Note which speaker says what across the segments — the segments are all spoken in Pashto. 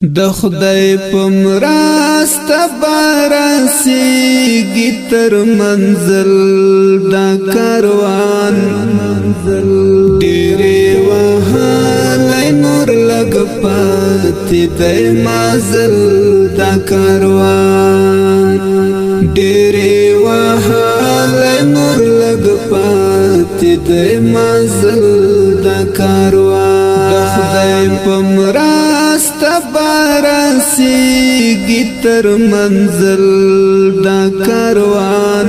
Speaker 1: د خدای په مرسته برسېږي تر منزل دا کاروان ډېرې وهلی نور لږ پاتې دی مازل دا کاروان ډېرې وهلی نور لږ پاتې دی مازل دا کاروان د خدای په مرسته برسېږي تر منزل دا کاروان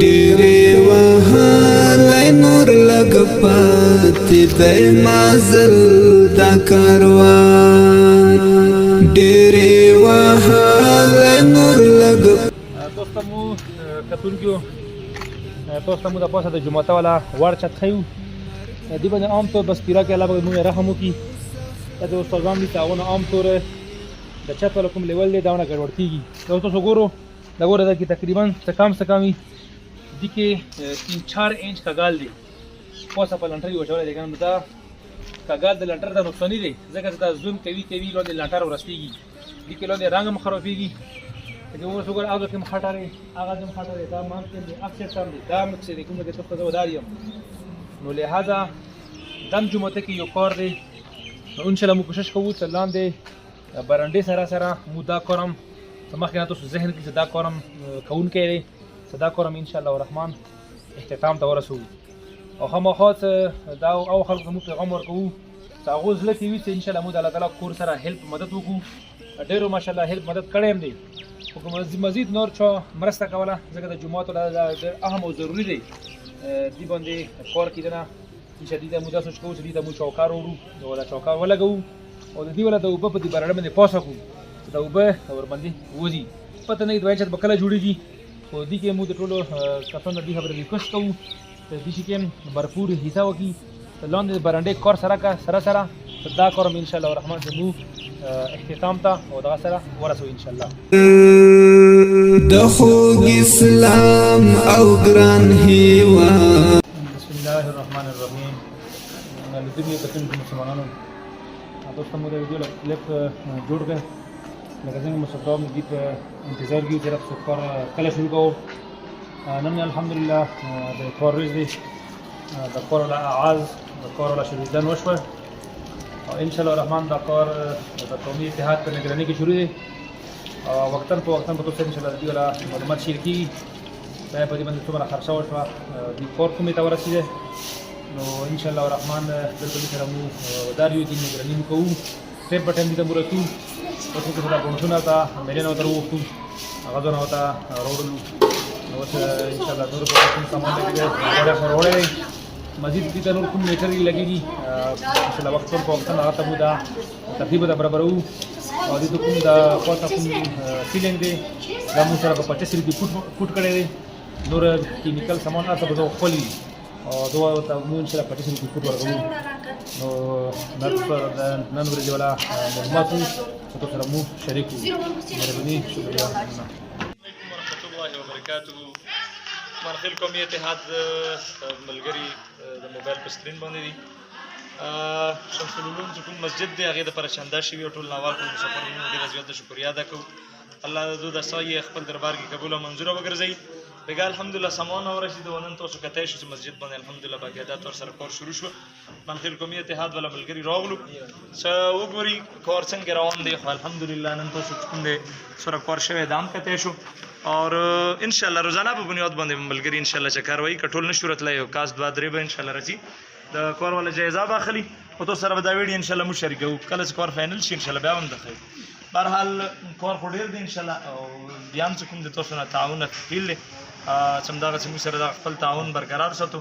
Speaker 1: ډېرې وهلی نور لږ پاتې دی مازل دا کاروان ډېرې وهلی نور لږ
Speaker 2: دوسته مو کتونکیو تاسو ته مو د پاسه د جمعه والا ور چت ښیو دی باندې عام طور بس پیرا کې الله به مونږ رحم وکړي دا د استادان دي تعاون عام طور د چت والا کوم لیول دی داونه ګډوډ کېږي دا تاسو ګورو دا ګوره دا کې تقریبا څه کم دي کې 3-4 انچ کاګال دی پاسه په لنټر وچولی دی که نه دا کاګال د لنټر دا نقصاني دی ځکه چې دا زوم کوي لاندې لنټر ورسېږي دې کې لاندې رنګ هم خرابېږي لکه اوس وګوره هغه کې هم خټه دی هغه هم خټه دی دا منځ کې دی اکثر سم دی دا مکس دی کوم کې تاسو ته ودار یم نو لہذا دم جمعه کې یو کار دی نو ان شاء الله مو کوشش کوو چې لاندې برنډې سره مو دا کارم مخکې نه تاسو ذهن کې دا کارم کوونکی دی چې دا کارم ان شاء الله الرحمن اختتام ته ورسوو او خامخا دا او خلکو مو پیغام ورکوو چې هغوی زړه کې وي چې ان شاء الله مو د الله تعالی کور سره هیلپ مدد وکړو ډېرو ماشاءالله هیلپ مدد کړی یم دی خو مزید نور چا مرسته کوله ځکه د جوماتو ډېر اهم او ضروري دی دې باندې کار کېدنه ان شاء الله دې ته مو دا سوچ کوو چې دې ته مو چوکار وړو دا چوکار ولګوو او د دې والا د اوبه په دې برنډه باندې پاسه کړو چې د اوبه ورباندې وځي پته نه وي دوی چې به کله جوړېږي خو دې کې مو د ټولو کسانو دې خبره ریکوست کوو چې دې شي کې بھرپور حصہ وکړي لاندې د برنډې کار سره دا کار ان شاء الله الرحمن مو اختتام ته او دغه سره ورسوو ان شاء الله
Speaker 1: د خوږ اسلام او ګران هیواد
Speaker 2: بسم الله الرحمن الرحیم لذبی کتونکو مسلمانانو دوستو مو د ویډیو کلیپ جوړ کړ لکه څنګه مو سبا مو دې په انتظار کې چې تاسو کار کله شروع کوو نن الحمدلله د کار ورځ دی د کار له آغاز د کار له شروعیدن وشوه او ان شاء الله الرحمن دا کار د قومي اتحاد په نگرانۍ کې شروع دی او وقتاً په وقتاً به تاسو ان شاء الله د دې والا معلومات شیر کېږي دا په دې باندې څومره خرچه وشوه دې کار کومې ته ورسېده نو ان شاء الله الرحمن دلته دې سره مو ودار یو دې نگراني مو کوو ټیم په ټیم دې ته مو رسو تاسو کې دا بونسونه ته میلیونه ورته وغوښتو هغه ځونه ورته راوړلو نو اوس ان شاء الله نور به کوم سامان لګېږي راوړی دی مزید دې ته نور کوم میټر لګېږي ان شاء الله وخت په وخت هغه ته مو دا ترتیب ته برابروو او دې ته کوم دا پاسه کوم سیلینګ دی دا مو سره په 25 روپۍ فوټ کړی دی نور کیمیکل سامان هڅه به خپل وي او دوه ته مو ان شاء الله 25 روپۍ فوټ ورکوو نو نن ورځې والا معلومات تاسو سره مو شریک وو مهرباني شکریہ ورحمة الله وبرکاته مرخیل قومي اتحاد ملګري د موبایل په سکرین باندې دي شمس العلوم چې کوم مسجد دی هغې دپاره چنده شوي او ټول ناوال ټول مسافرینو ډېره زیاته شکریا ادا کوو الله د دو د سایې خپل دربار کې قبول او منظوره وګرځوي بګا الحمدلله سامان ورسېد او نن تاسو کتی شو چې مسجد باندې الحمدلله باقاعدت ورسره کار شروع شوه منخیل قومي اتحاد والا ملګري راغلو څه وګوري کار څنګه روان دی خو الحمدلله نن تاسو چې کوم دی سره کار شوی دا هم کتی شو اور ان شاء الله روزانه په بنیاد باندې ملګري ان شاء الله چې کاروي کټول نشو راتلی یو کاس 2-3 به ان شاء الله راځي د کار والا جایزه به اخلي او تاسو سره به دا ویډیو ان شاء الله مو شریکوو کله چې کار فاینل شي ان شاء الله بیا هم درښیو بهرحال کار خو ډېر دی ان شاء الله او بیا هم چې کوم د تاسو نه تعاون فیل دی چې همدغسې موږ سره دغه خپل تعاون برقرار ساتو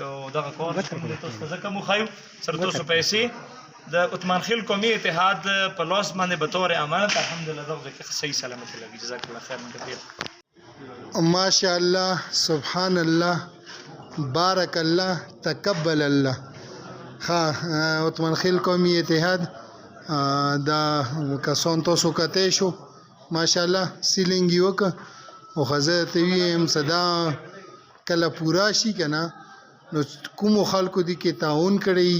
Speaker 2: او دغه کار کوم دی تاسو ته ځکه مو ښایو سره تاسو پیسې د عثمان خیل قومي اتحاد په لاس باندې به طور امانت الحمدلله دغه ځای کې صحیح سلامت لګي جزاک الله خیر من کثیر
Speaker 3: ماشاء الله سبحان الله بارک الله تقبل الله عثمان خیل قومي اتحاد دا کسان تاسو کتی شو ماشاءالله سیلینګ یې وکړه او ښځه ته ویم صدا کله پوره شي که نه نو کومو خلکو دې کې تعاون کړی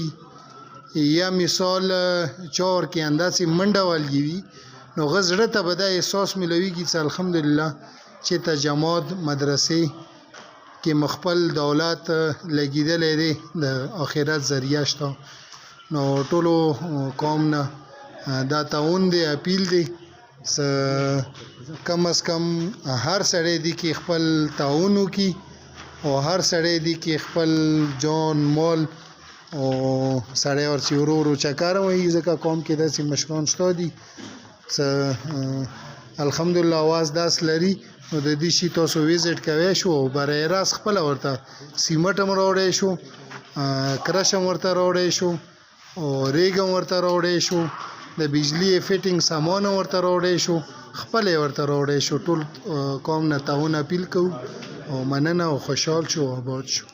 Speaker 3: یا مثال چور کې انداسې منډه والګي وي نو هغه زړه ته به دا احساس میلویږي چې الحمدلله چې تجمعات مدرسې کې مخبل د اولاد لګېدلی دی د آخرت ذریعه شته نو ټولو قوم نه دا تعاون دی اپیل دی کم از کم هر سړی دی کې خپل تعاون وکړي او هر سړی دی کې خپل جان مال او سړی ورسې ورو ورو چکر وهي ځکه قوم کې داسې مشران شته دي الحمدلله آواز داس لري نو د دې شي تاسو ویزټ کوی شو او برای راست خپله ورته سیمټ هم راوړی شو کرش هم ورته راوړی شو او ریګ هم ورته راوړی شو د بجلی فټینګ سامان هم ورته راوړی شو خپل یې ورته راوړی شو ټول قوم نه تعاون اپیل کوو او مننه او خوشحال شو او آباد شو